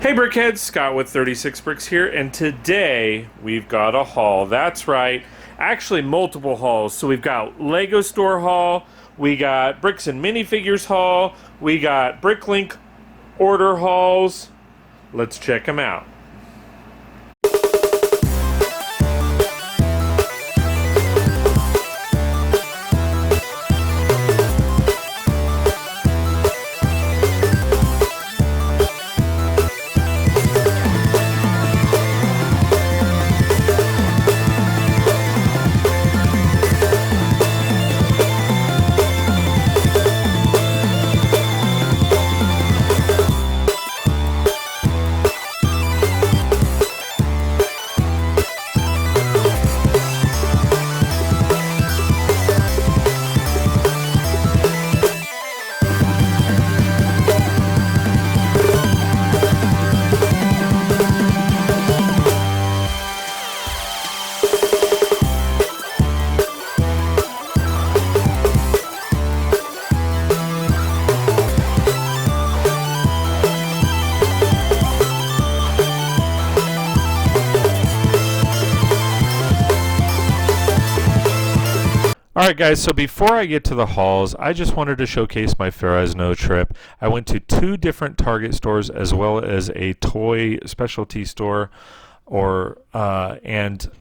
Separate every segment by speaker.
Speaker 1: Hey Brickheads, Scott with 36 Bricks here, and today we've got a haul. That's right, actually multiple hauls. So we've got Lego Store haul, we got Bricks and Minifigures haul, we got Bricklink order hauls. Let's check them out. Alright guys, so before I get to the hauls, I just wanted to showcase my Fresno trip. I went to two different Target stores as well as a toy specialty store, and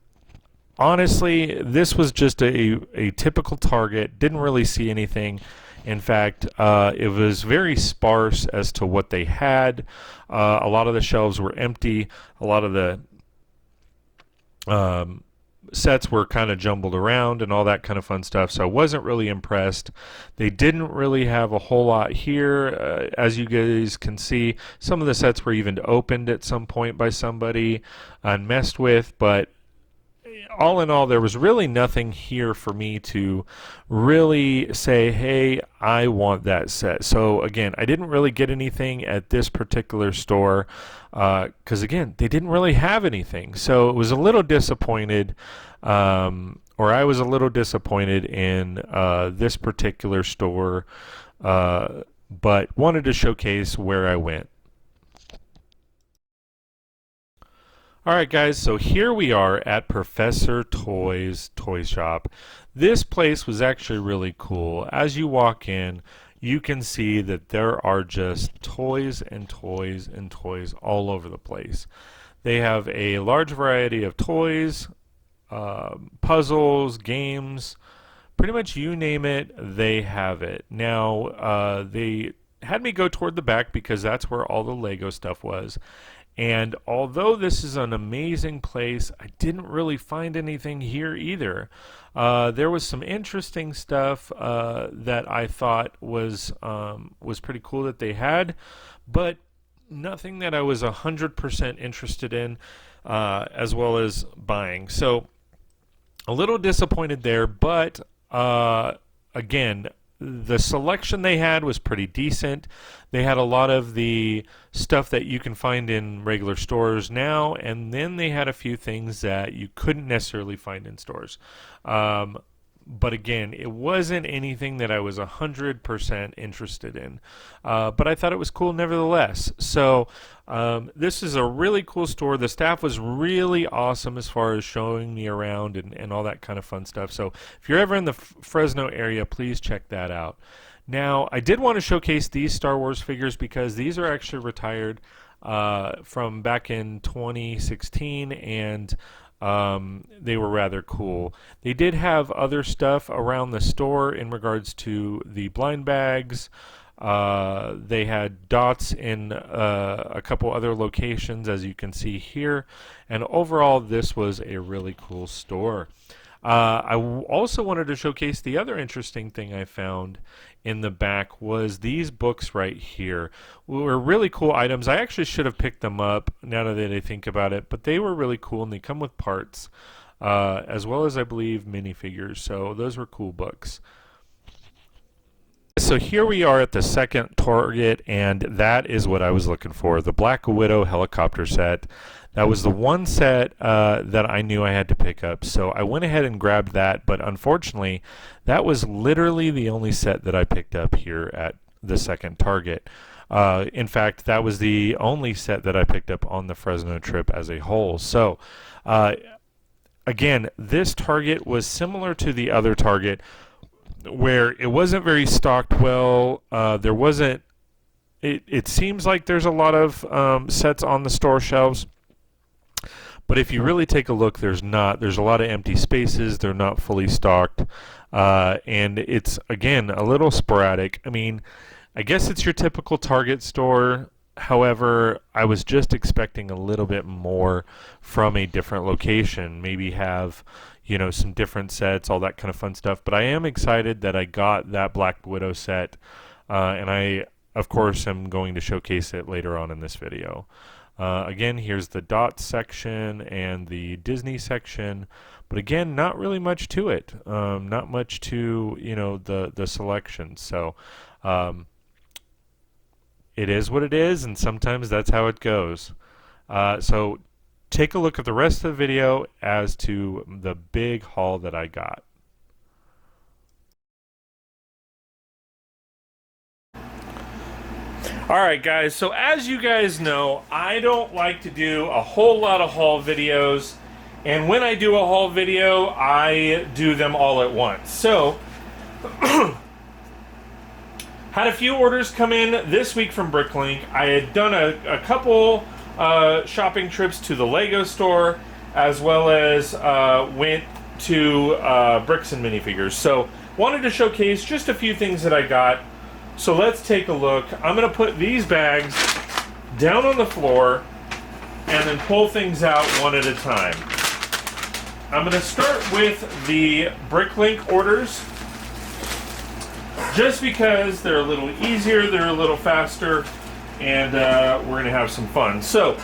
Speaker 1: honestly, this was just a typical Target. Didn't really see anything. In fact, it was very sparse as to what they had. A lot of the shelves were empty. A lot of the sets were kind of jumbled around and all that kind of fun stuff, so I wasn't really impressed. They didn't really have a whole lot here. As you guys can see, some of the sets were even opened at some point by somebody and messed with, but all in all, there was really nothing here for me to really say, hey, I want that set. So again, I didn't really get anything at this particular store because again, they didn't really have anything. So it was a little disappointed, or I was a little disappointed in this particular store, but wanted to showcase where I went. Alright guys, so here we are at Professor Toy's Toy Shop. This place was actually really cool. As you walk in, you can see that there are just toys and toys and toys all over the place. They have a large variety of toys, puzzles, games, pretty much you name it, they have it. Now, they had me go toward the back because that's where all the Lego stuff was. And although this is an amazing place, I didn't really find anything here either. There was some interesting stuff that I thought was pretty cool that they had, but nothing that I was 100% interested in, as well as buying. So a little disappointed there, but again, the selection they had was pretty decent. They had a lot of the stuff that you can find in regular stores now, and then they had a few things that you couldn't necessarily find in stores. But again, it wasn't anything that I was 100% interested in. But I thought it was cool nevertheless. So this is a really cool store. The staff was really awesome as far as showing me around and all that kind of fun stuff. So if you're ever in the Fresno area, please check that out. Now, I did want to showcase these Star Wars figures because these are actually retired from back in 2016, and they were rather cool. They did have other stuff around the store in regards to the blind bags. They had dots in a couple other locations, as you can see here, and overall this was a really cool store. I also wanted to showcase the other interesting thing I found in the back was these books right here. Were really cool items. I actually should have picked them up now that I think about it, but they were really cool and they come with parts, as well as I believe minifigures. So those were cool books. So here we are at the second Target, and that is what I was looking for, the Black Widow helicopter set. That was the one set that I knew I had to pick up, so I went ahead and grabbed that, but unfortunately that was literally the only set that I picked up here at the second Target. In fact, that was the only set that I picked up on the Fresno trip as a whole. So, again, this Target was similar to the other Target, where it wasn't very stocked well. There wasn't. It seems like there's a lot of sets on the store shelves. But if you really take a look, there's not. There's a lot of empty spaces. They're not fully stocked. And it's, again, a little sporadic. I mean, I guess it's your typical Target store. However, I was just expecting a little bit more from a different location. Maybe have, you know, some different sets, all that kind of fun stuff. But I am excited that I got that Black Widow set. And I, of course, am going to showcase it later on in this video. Again, here's the Dot section and the Disney section, but again, not really much to it. Not much to, you know, the selection. So it is what it is, and sometimes that's how it goes. So take a look at the rest of the video as to the big haul that I got. Alright guys, so as you guys know, I don't like to do a whole lot of haul videos, and when I do a haul video, I do them all at once. So, had a few orders come in this week from Bricklink. I had done a couple shopping trips to the Lego store, as well as went to Bricks and minifigures. So, wanted to showcase just a few things that I got. So let's take a look. I'm going to put these bags down on the floor and then pull things out one at a time. I'm going to start with the Bricklink orders, just because they're a little easier, they're a little faster, and we're going to have some fun. So,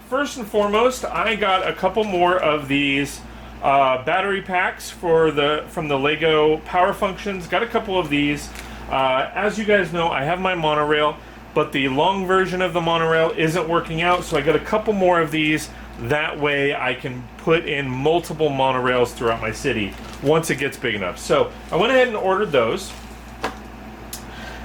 Speaker 1: first and foremost, I got a couple more of these battery packs from the Lego Power Functions. Got a couple of these. As you guys know, I have my monorail, but the long version of the monorail isn't working out, so I got a couple more of these. That way I can put in multiple monorails throughout my city once it gets big enough. So I went ahead and ordered those.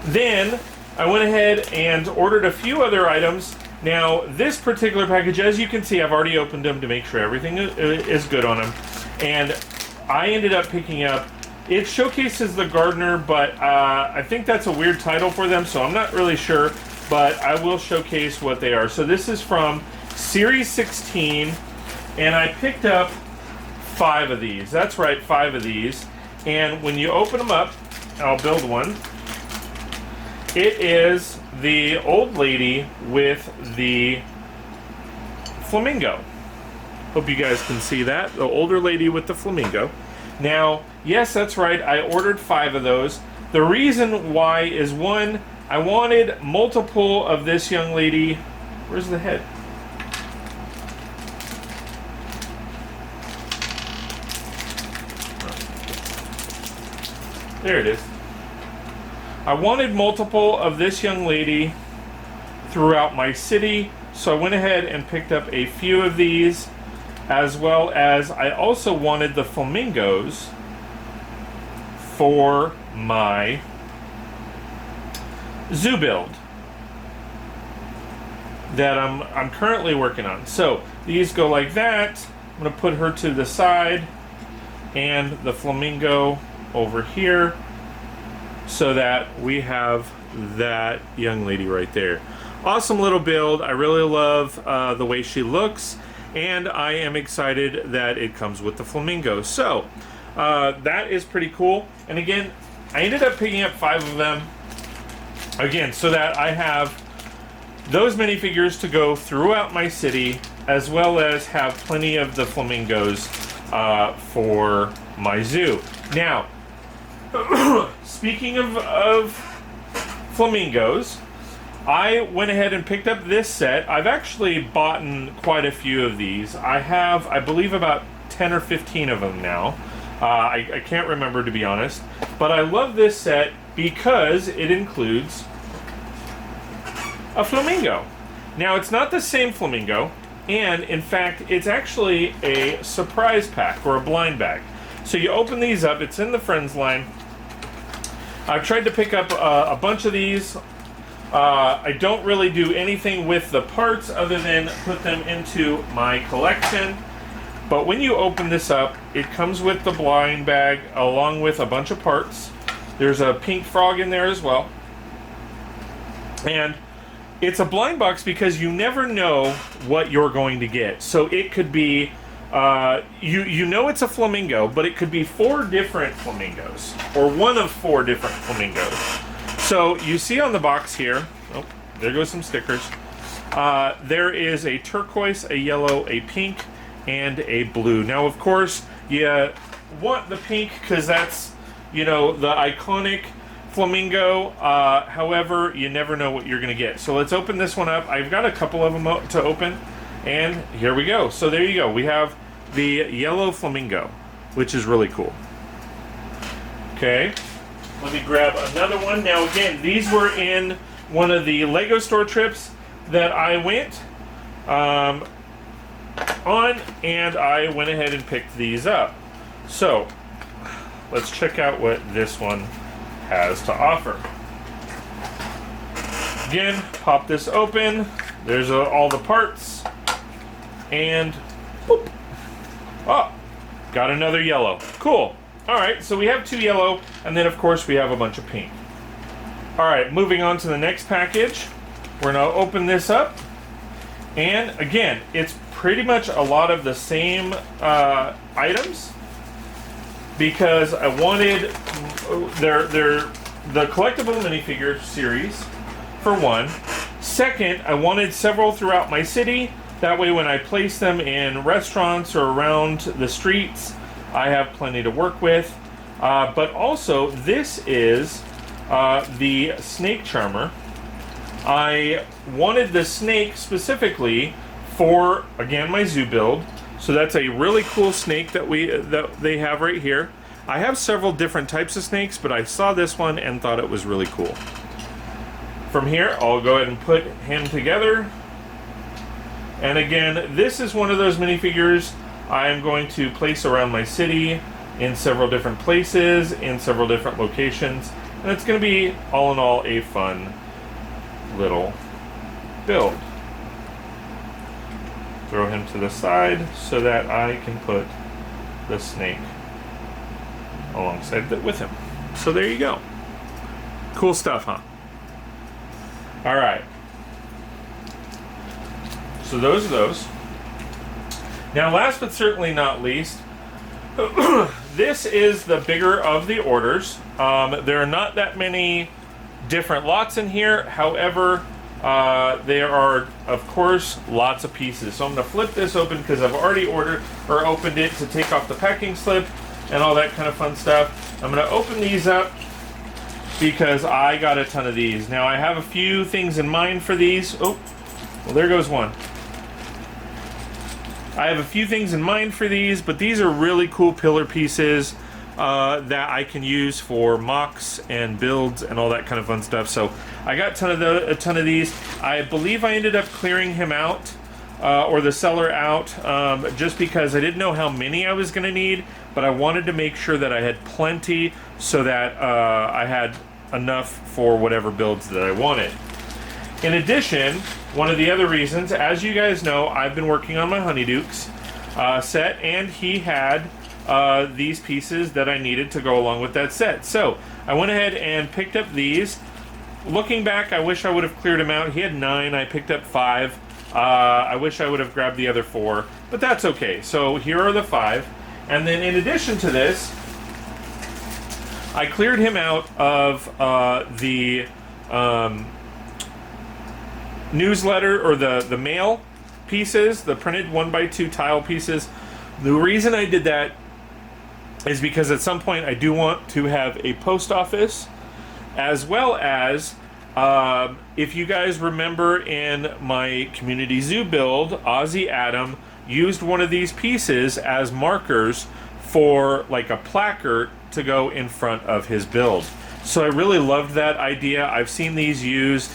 Speaker 1: Then I went ahead and ordered a few other items. Now, this particular package, as you can see, I've already opened them to make sure everything is good on them. And I ended up picking up, it showcases the Gardener, but I think that's a weird title for them, so I'm not really sure, but I will showcase what they are. So this is from Series 16, and I picked up 5 of these. That's right, 5 of these. And when you open them up, I'll build one. It is the old lady with the flamingo. Hope you guys can see that. The older lady with the flamingo. Now, yes, that's right, I ordered 5 of those. The reason why is, one, I wanted multiple of this young lady. Where's the head? There it is. I wanted multiple of this young lady throughout my city, so I went ahead and picked up a few of these, as well as I also wanted the flamingos for my zoo build that I'm currently working on. So these go like that. I'm going to put her to the side and the flamingo over here, so that we have that young lady right there. Awesome little build. I really love the way she looks, and I am excited that it comes with the flamingo. So that is pretty cool. And again, I ended up picking up 5 of them, again, so that I have those minifigures to go throughout my city, as well as have plenty of the flamingos for my zoo. Now, speaking of flamingos, I went ahead and picked up this set. I've actually bought quite a few of these. I have, I believe, about 10 or 15 of them now. I can't remember, to be honest. But I love this set because it includes a flamingo. Now, it's not the same flamingo, and in fact, it's actually a surprise pack or a blind bag. So you open these up, it's in the Friends line. I've tried to pick up a bunch of these I don't really do anything with the parts other than put them into my collection. But when you open this up, it comes with the blind bag along with a bunch of parts. There's a pink frog in there as well. And it's a blind box because you never know what you're going to get. So it could be, you know it's a flamingo, but it could be 4 different flamingos, or one of 4 different flamingos. So you see on the box here, oh, there goes some stickers. There is a turquoise, a yellow, a pink, and a blue. Now, of course, you want the pink because that's, you know, the iconic flamingo. However, you never know what you're going to get. So let's open this one up. I've got a couple of them to open, and here we go. So there you go. We have the yellow flamingo, which is really cool. Okay, let me grab another one. Now, again, these were in one of the Lego store trips that I went on, and I went ahead and picked these up. So let's check out what this one has to offer. Again, pop this open. There's all the parts, and boop. Oh, got another yellow. Cool. All right, so we have 2 yellow, and then of course we have a bunch of pink. All right, moving on to the next package. We're gonna open this up, and again, it's pretty much a lot of the same items, because I wanted they're the collectible minifigure series, for one. Second, I wanted several throughout my city. That way when I place them in restaurants or around the streets, I have plenty to work with. But also, this is the snake charmer. I wanted the snake specifically for, again, my zoo build. So that's a really cool snake that they have right here. I have several different types of snakes, but I saw this one and thought it was really cool. From here, I'll go ahead and put him together. And again, this is one of those minifigures I am going to place around my city in several different places, in several different locations. And it's going to be, all in all, a fun little build. Throw him to the side so that I can put the snake alongside with him. So there you go. Cool stuff, huh? All right. So those are those. Now, last but certainly not least, this is the bigger of the orders. There are not that many different lots in here. However, there are, of course, lots of pieces. So I'm going to flip this open because I've already opened it to take off the packing slip and all that kind of fun stuff. I'm going to open these up because I got a ton of these. Now, I have a few things in mind for these. Oh, well, there goes one. I have a few things in mind for these, but these are really cool pillar pieces that I can use for mocks and builds and all that kind of fun stuff. So I got a ton of these. I believe I ended up clearing him out, or the seller out, just because I didn't know how many I was going to need, but I wanted to make sure that I had plenty so that I had enough for whatever builds that I wanted. In addition, one of the other reasons, as you guys know, I've been working on my Honeydukes set, and he had these pieces that I needed to go along with that set. So I went ahead and picked up these. Looking back, I wish I would have cleared him out. He had 9, I picked up 5. I wish I would have grabbed the other 4, but that's okay. So here are the 5. And then in addition to this, I cleared him out of the newsletter, or the mail pieces, the printed 1x2 tile pieces. The reason I did that is because at some point I do want to have a post office, as well as if you guys remember in my community zoo build, Ozzy Adam used one of these pieces as markers for like a placard to go in front of his build. So I really loved that idea. I've seen these used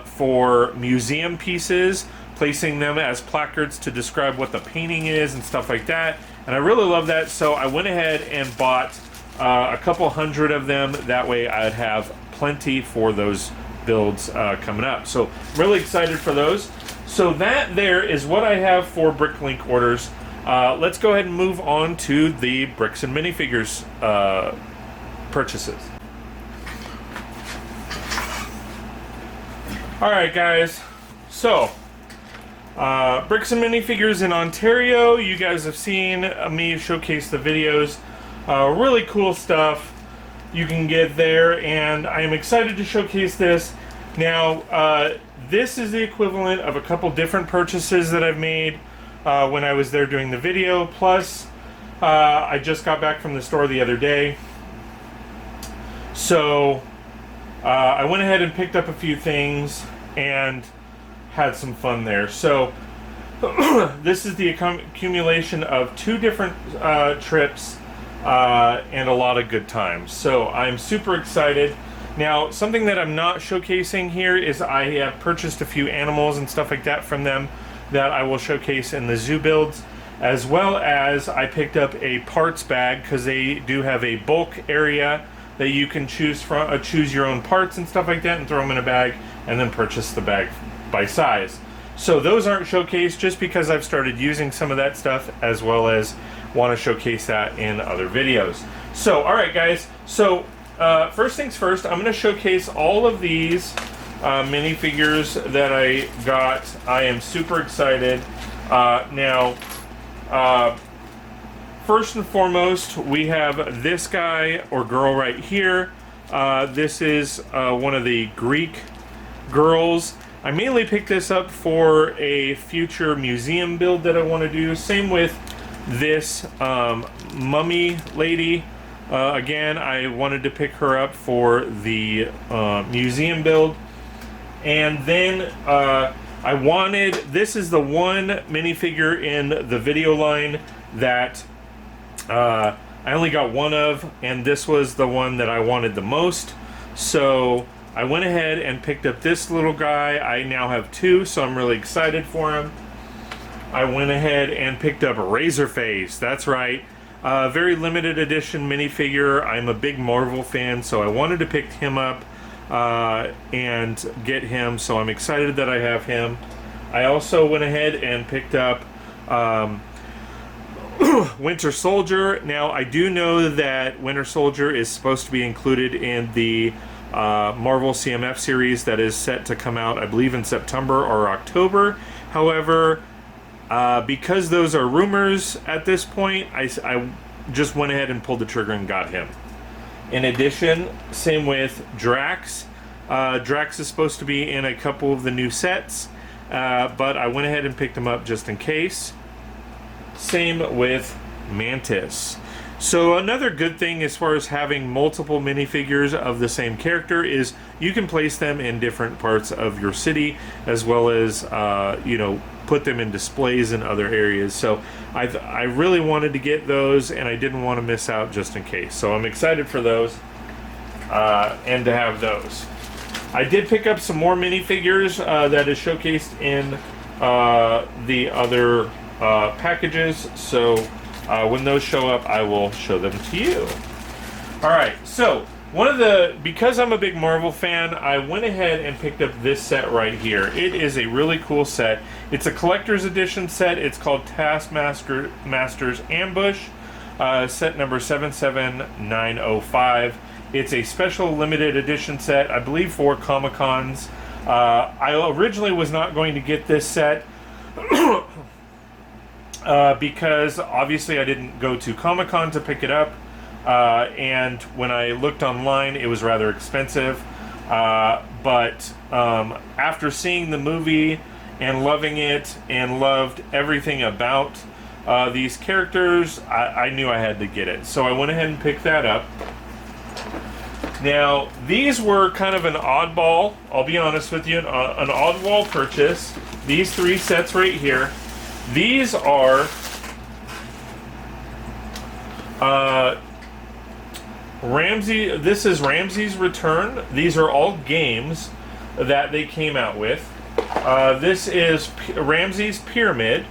Speaker 1: for museum pieces, placing them as placards to describe what the painting is and stuff like that. And I really love that, so I went ahead and bought a couple hundred of them. That way I'd have plenty for those builds coming up. So I'm really excited for those. So that there is what I have for Bricklink orders. Let's go ahead and move on to the Bricks and minifigures purchases. Alright guys, so Bricks and minifigures in Ontario. You guys have seen me showcase the videos. Really cool stuff you can get there, and I am excited to showcase this. Now, this is the equivalent of a couple different purchases that I've made when I was there doing the video. Plus, I just got back from the store the other day. So, I went ahead and picked up a few things and had some fun there. So, this is the accumulation of 2 different trips and a lot of good times. So, I'm super excited. Now, something that I'm not showcasing here is I have purchased a few animals and stuff like that from them that I will showcase in the zoo builds, as well as I picked up a parts bag because they do have a bulk area that you can choose from, choose your own parts and stuff like that and throw them in a bag and then purchase the bag by size. So those aren't showcased just because I've started using some of that stuff, as well as want to showcase that in other videos. So, alright guys, so first things first, I'm going to showcase all of these minifigures that I got. I am super excited. Now, first and foremost, we have this guy or girl right here. This is one of the Greek girls. I mainly picked this up for a future museum build that I want to do. Same with this mummy lady. Again, I wanted to pick her up for the museum build. And then I wanted, this is the one minifigure in the video line that I only got one of, and this was the one that I wanted the most. So I went ahead and picked up this little guy. I now have 2, so I'm really excited for him. I went ahead and picked up Razorface. That's right. Very limited edition minifigure. I'm a big Marvel fan, so I wanted to pick him up and get him, so I'm excited that I have him. I also went ahead and picked up Winter Soldier. Now, I do know that Winter Soldier is supposed to be included in the Marvel CMF series that is set to come out, I believe, in September or October. However, because those are rumors at this point, I just went ahead and pulled the trigger and got him. In addition, same with Drax. Drax is supposed to be in a couple of the new sets, but I went ahead and picked him up just in case. Same with Mantis. So another good thing as far as having multiple minifigures of the same character is you can place them in different parts of your city, as well as you know, put them in displays in other areas. So I really wanted to get those, and I didn't want to miss out just in case. So I'm excited for those and to have those. I did pick up some more minifigures that is showcased in the other packages. So when those show up, I will show them to you. Alright, so because I'm a big Marvel fan, I went ahead and picked up this set right here. It is a really cool set. It's a collector's edition set. It's called Taskmaster's Ambush, set number 77905. It's a special limited edition set, I believe, for Comic-Cons. I originally was not going to get this set because obviously I didn't go to Comic-Con to pick it up, and when I looked online it was rather expensive, but after seeing the movie and loving it and loved everything about these characters, I knew I had to get it, so I went ahead and picked that up. Now, these were kind of an oddball, I'll be honest with you, an oddball purchase. These 3 sets right here. These are this is Ramsey's Return. These are all games that they came out with. This is Ramsey's Pyramid.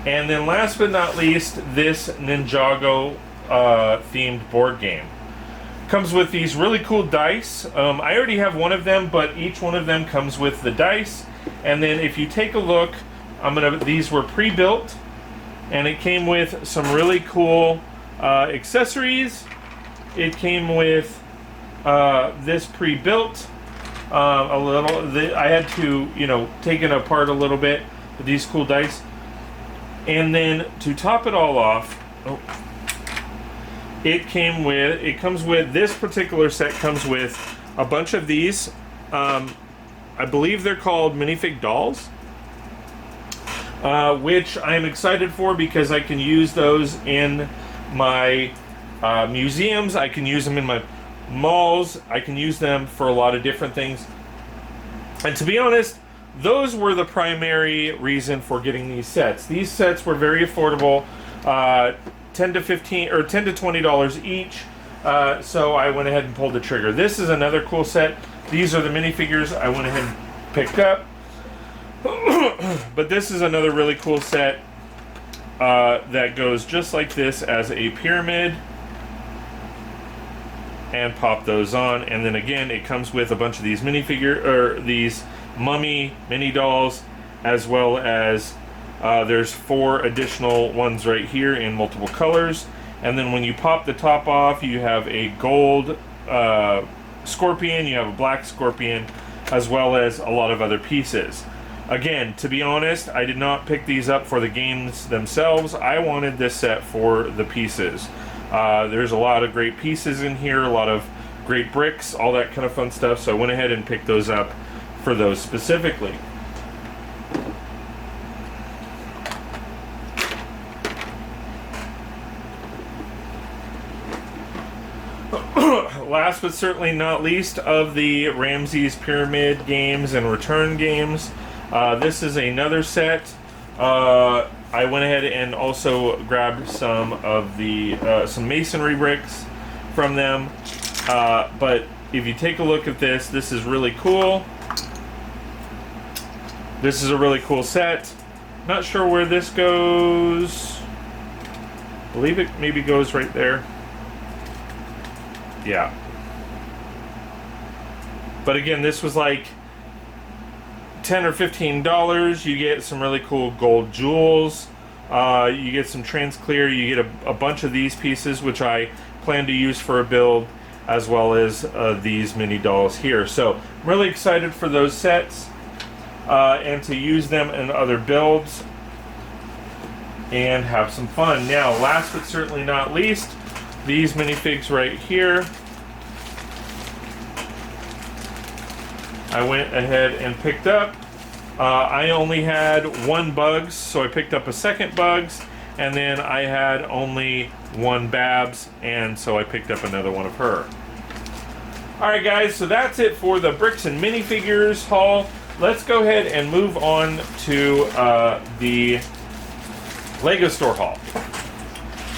Speaker 1: And then last but not least, this Ninjago themed board game. Comes with these really cool dice. I already have one of them, but each one of them comes with the dice. And then if you take a look, these were pre-built, and it came with some really cool accessories. It came with this pre-built. I had to, take it apart a little bit with these cool dice. And then to top it all off, this particular set comes with a bunch of these. I believe they're called minifig dolls, which I'm excited for because I can use those in my museums. I can use them in my malls. I can use them for a lot of different things. And to be honest, those were the primary reason for getting these sets. These sets were very affordable, $10 to $20 each. So I went ahead and pulled the trigger. This is another cool set. These are the minifigures I went ahead and picked up. But this is another really cool set that goes just like this as a pyramid. And pop those on, and then again it comes with a bunch of these these mummy mini dolls, as well as there's 4 additional ones right here in multiple colors. And then when you pop the top off, you have a gold scorpion, you have a black scorpion, as well as a lot of other pieces. Again, to be honest, I did not pick these up for the games themselves. I wanted this set for the pieces. There's a lot of great pieces in here, a lot of great bricks, all that kind of fun stuff, so I went ahead and picked those up for those specifically. Last but certainly not least of the Ramses Pyramid games and return games, this is another set. I went ahead and also grabbed some of the some masonry bricks from them. But if you take a look at this, this is really cool. This is a really cool set. Not sure where this goes. I believe it maybe goes right there. Yeah. But again, this was like $10 or $15. You get some really cool gold jewels. You get some trans clear. You get a bunch of these pieces, which I plan to use for a build, as well as these mini dolls here. So I'm really excited for those sets and to use them in other builds and have some fun. Now, last but certainly not least, these minifigs right here. I went ahead and picked up. I only had 1 Bugs, so I picked up a second Bugs, and then I had only 1 Babs, and so I picked up another one of her. Alright guys, so that's it for the Bricks and Minifigures haul. Let's go ahead and move on to the Lego store haul.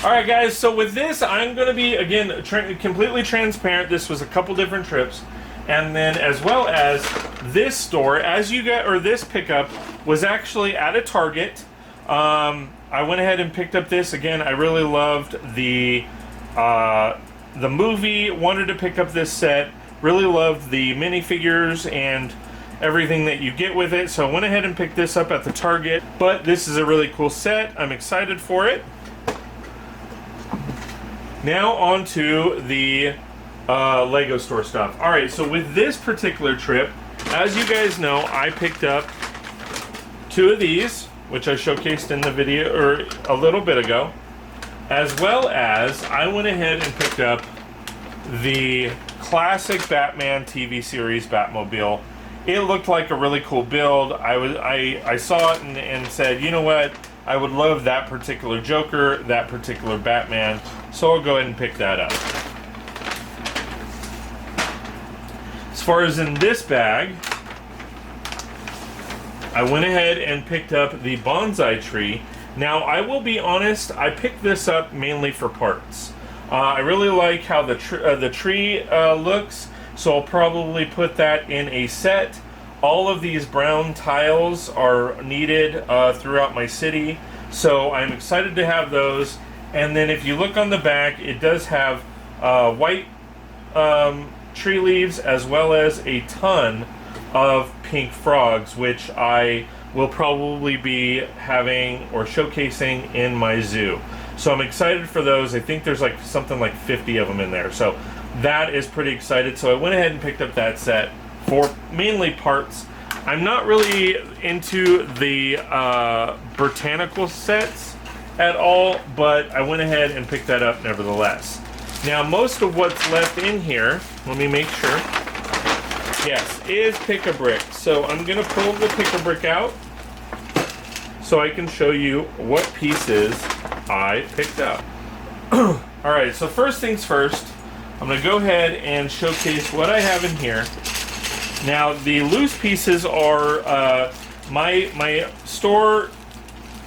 Speaker 1: Alright guys, so with this, I'm going to be, again, completely transparent. This was a couple different trips. And then, as well as this store, this pickup was actually at a Target. I went ahead and picked up this. Again, I really loved the movie. Wanted to pick up this set. Really loved the minifigures and everything that you get with it. So I went ahead and picked this up at the Target. But this is a really cool set. I'm excited for it. Now on to the Lego store stuff. Alright, so with this particular trip, as you guys know, I picked up 2 of these, which I showcased in the video or a little bit ago, as well as I went ahead and picked up the classic Batman TV series Batmobile. It looked like a really cool build. I saw it and said, you know what, I would love that particular Joker, that particular Batman, so I'll go ahead and pick that up. As far as in this bag, I went ahead and picked up the bonsai tree. Now, I will be honest, I picked this up mainly for parts. I really like how the tree looks, so I'll probably put that in a set. All of these brown tiles are needed throughout my city, so I'm excited to have those. And then if you look on the back, it does have white tree leaves, as well as a ton of pink frogs, which I will probably be having or showcasing in my zoo. So I'm excited for those. I think there's like something like 50 of them in there. So that is pretty excited. So I went ahead and picked up that set for mainly parts. I'm not really into the botanical sets at all, but I went ahead and picked that up nevertheless. Now most of what's left in here, let me make sure, yes, is Pick-a-Brick. So I'm going to pull the Pick-a-Brick out so I can show you what pieces I picked up. Alright, so first things first, I'm going to go ahead and showcase what I have in here. Now the loose pieces are my store,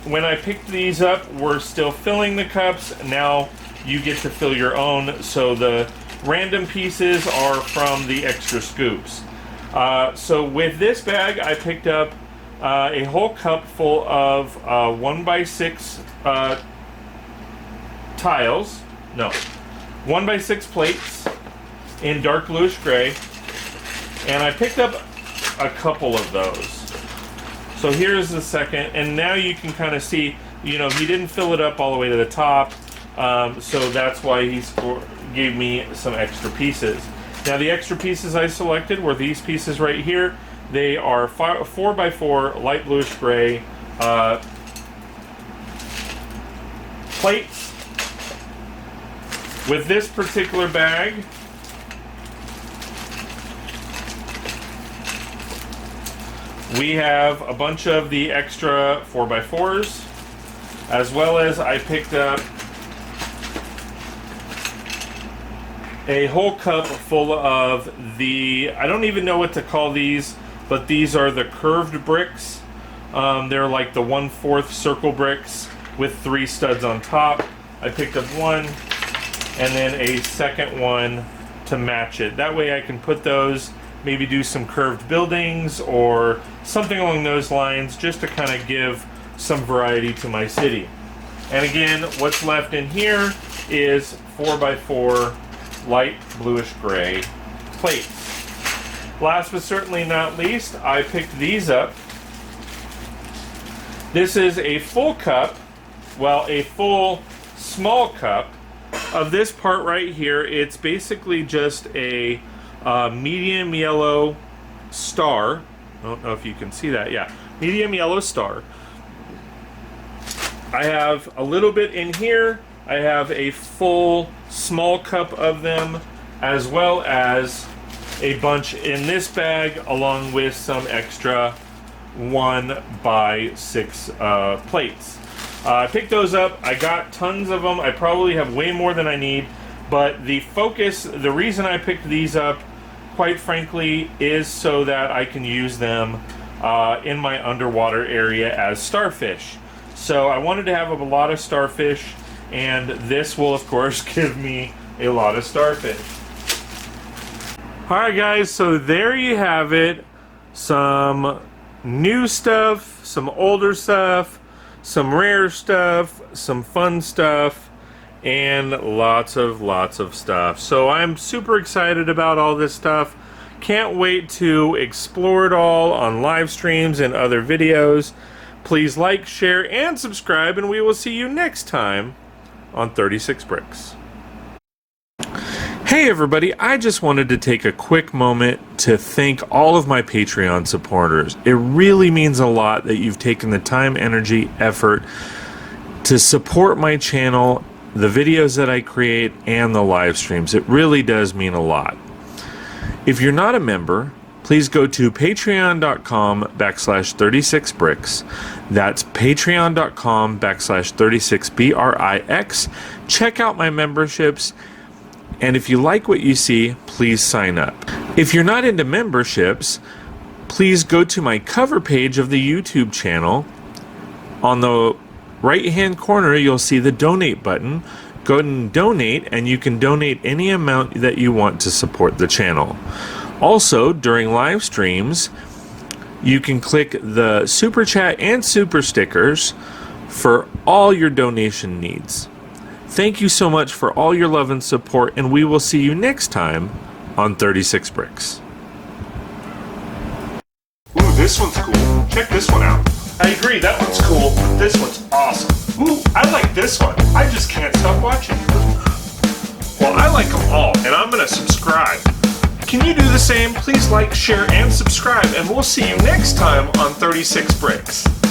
Speaker 1: when I picked these up, we're still filling the cups. Now you get to fill your own, so the random pieces are from the extra scoops. So with this bag, I picked up a whole cup full of 1x6 tiles. No, 1x6 plates in dark bluish gray, and I picked up a couple of those. So here's the second, and now you can kind of see, you know, he didn't fill it up all the way to the top, so that's why he gave me some extra pieces. Now the extra pieces I selected were these pieces right here. They are 4x4 light bluish gray plates. With this particular bag, we have a bunch of the extra 4x4s, as well as I picked up a whole cup full of the, I don't even know what to call these, but these are the curved bricks. They're like the 1/4 circle bricks with 3 studs on top. I picked up one and then a second one to match it. That way I can put those, maybe do some curved buildings or something along those lines, just to kind of give some variety to my city. And again, what's left in here is 4x4 light bluish gray plates. Last but certainly not least, I picked these up. This is a full cup, well, a full small cup of this part right here. It's basically just a medium yellow star. I don't know if you can see that. Yeah, medium yellow star. I have a little bit in here. I have a full small cup of them, as well as a bunch in this bag, along with some extra 1x6 plates. I picked those up. I got tons of them. I probably have way more than I need, but the focus, the reason I picked these up, quite frankly, is so that I can use them in my underwater area as starfish. So I wanted to have a lot of starfish, and this will of course give me a lot of starfish. Alright guys, so there you have it. Some new stuff, some older stuff, some rare stuff, some fun stuff, and lots of stuff. So I'm super excited about all this stuff. Can't wait to explore it all on live streams and other videos. Please like, share, and subscribe, and we will see you next time on 36 Bricks. Hey everybody, I just wanted to take a quick moment to thank all of my Patreon supporters. It really means a lot that you've taken the time, energy, effort to support my channel, the videos that I create, and the live streams. It really does mean a lot. If you're not a member, please go to patreon.com/36bricks. That's patreon.com/36brix. Check out my memberships, and if you like what you see, please sign up. If you're not into memberships, please go to my cover page of the YouTube channel. On the right hand corner, you'll see the donate button. Go and donate, and you can donate any amount that you want to support the channel. Also, during live streams, you can click the super chat and super stickers for all your donation needs. Thank you so much for all your love and support, and we will see you next time on 36 Bricks. Ooh, this one's cool. Check this one out. I agree, that one's cool, but this one's awesome. Ooh, I like this one. I just can't stop watching. Well, I like them all, and I'm gonna subscribe. Can you do the same? Please like, share, and subscribe, and we'll see you next time on 36 Bricks.